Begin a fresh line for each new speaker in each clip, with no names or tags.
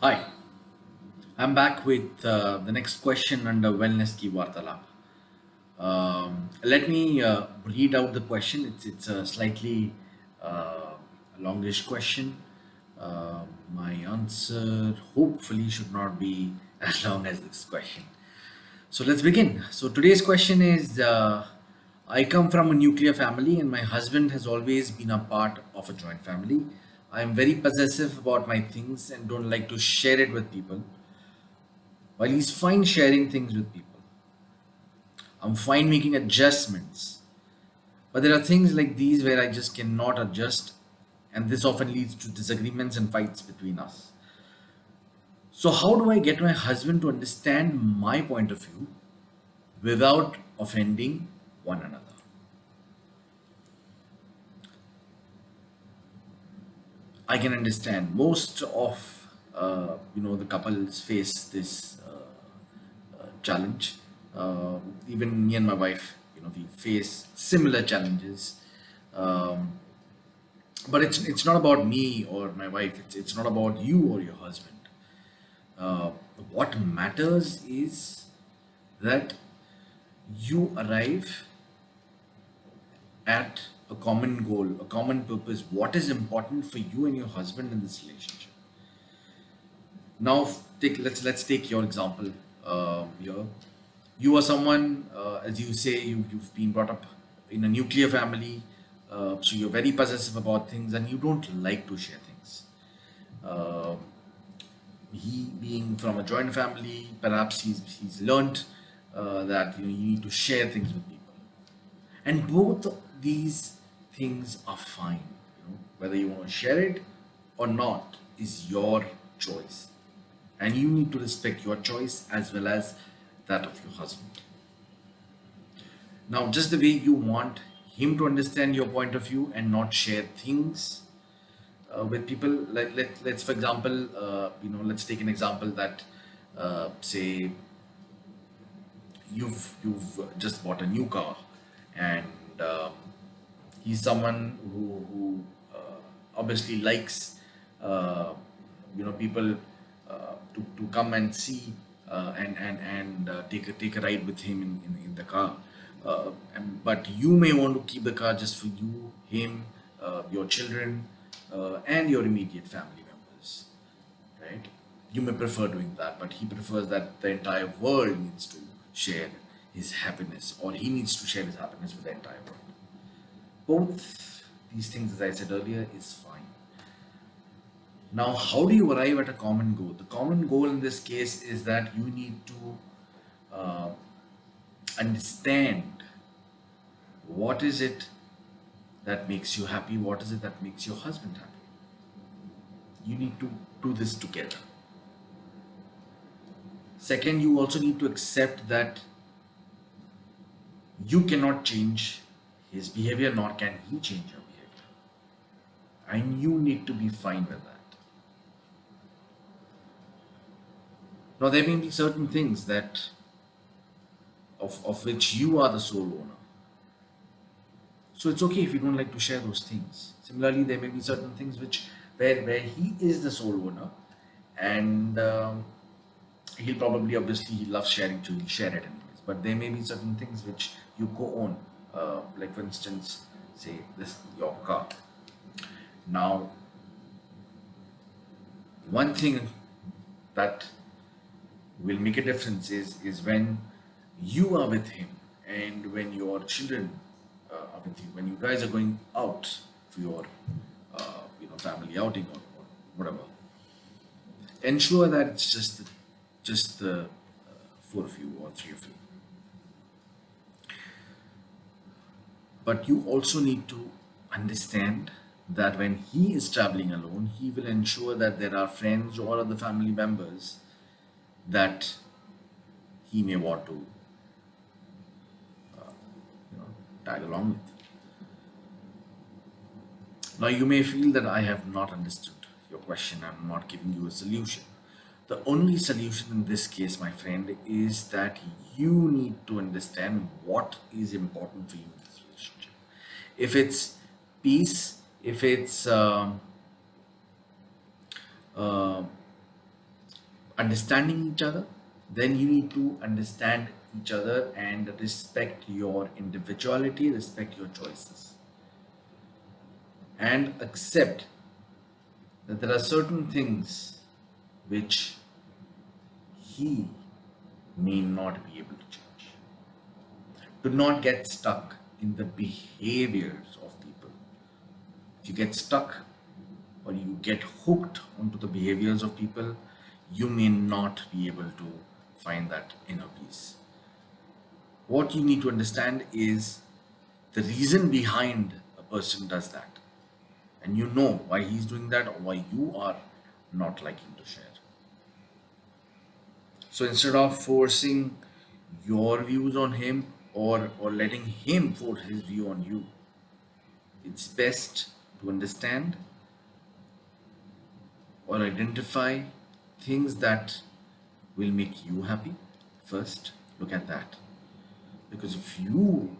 Hi, I'm back with the next question under Wellness Ki Vartalap. Let me read out the question. It's a slightly uh, longish question. My answer hopefully should not be as long as this question. So let's begin. So today's question is I come from a nuclear family, and my husband has always been a part of a joint family. I am very possessive about my things and don't like to share it with people. While he's fine sharing things with people, I'm fine making adjustments. But there are things like these where I just cannot adjust, and this often leads to disagreements and fights between us. So, how do I get my husband to understand my point of view without offending one another? I can understand most of the couples face this challenge. Even me and my wife, we face similar challenges. Um, but it's not about me or my wife. It's not about you or your husband. Uh, what matters is that you arrive at a common goal, a common purpose. What is important for you and your husband in this relationship? Now, let's take your example here. You are someone, as you say, you've been brought up in a nuclear family, so you're very possessive about things and you don't like to share things. Uh, he being from a joint family, perhaps he's learned that you need to share things with people, and both these things are fine. Whether you want to share it or not is your choice, and you need to respect your choice as well as that of your husband. Now, just the way you want him to understand your point of view and not share things with people, like let's for example, let's take an example that say you've just bought a new car, and he's someone who obviously likes people to come and see and take a ride with him in the car. But you may want to keep the car just for you, him, your children, and your immediate family members, right? You may prefer doing that, but he prefers that the entire world needs to share his happiness, or he needs to share his happiness with the entire world. Both these things, as I said earlier, is fine. Now, how do you arrive at a common goal? The common goal in this case is that you need to uh, understand what is it that makes you happy, what is it that makes your husband happy. You need to do this together. Second, you also need to accept that you cannot change his behavior, nor can he change your behavior. And you need to be fine with that. Now, there may be certain things that of which you are the sole owner. So it's okay if you don't like to share those things. Similarly, there may be certain things which where he is the sole owner, and he'll probably obviously he loves sharing too. He'll share it anyways. But there may be certain things which you co-own, like for instance, say this your car. Now, one thing that will make a difference is when you are with him and when your children are with you, when you guys are going out for your family outing or whatever. Ensure that it's just the four of you or three of you. But you also need to understand that when he is traveling alone, he will ensure that there are friends or other family members that he may want to you know, tag along with. Now, you may feel that I have not understood your question, I'm not giving you a solution. The only solution in this case, my friend, is that you need to understand what is important for you in this relationship. If it's peace, if it's uh, understanding each other, then you need to understand each other and respect your individuality, respect your choices, and accept that there are certain things which he may not be able to change. Do not get stuck in the behaviors of people. If you get stuck or you get hooked onto the behaviors of people, you may not be able to find that inner peace. What you need to understand is the reason behind a person does that, and you know why he's doing that or why you are not liking to share. So instead of forcing your views on him, or letting him force his view on you, it's best to understand or identify things that will make you happy first. Look at that, because if you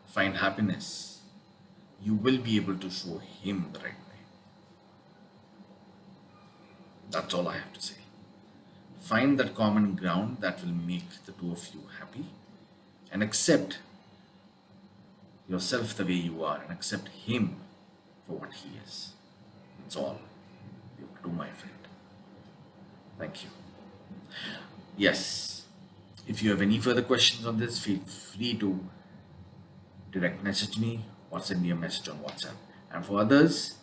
find happiness, you will be able to show him the right way. That's all I have to say. Find that common ground that will make the two of you happy, and accept yourself the way you are and accept him for what he is. That's all you have to do, my friend. Thank you. Yes, if you have any further questions on this, feel free to direct message me or send me a message on WhatsApp. And for others,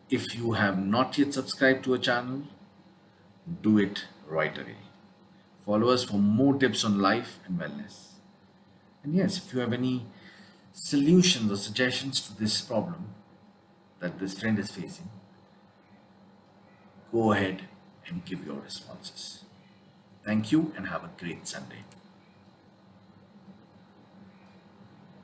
if you have not yet subscribed to a channel, do it right away. Follow us for more tips on life and wellness. And yes, if you have any solutions or suggestions to this problem that this friend is facing, go ahead and give your responses. Thank you and have a great Sunday.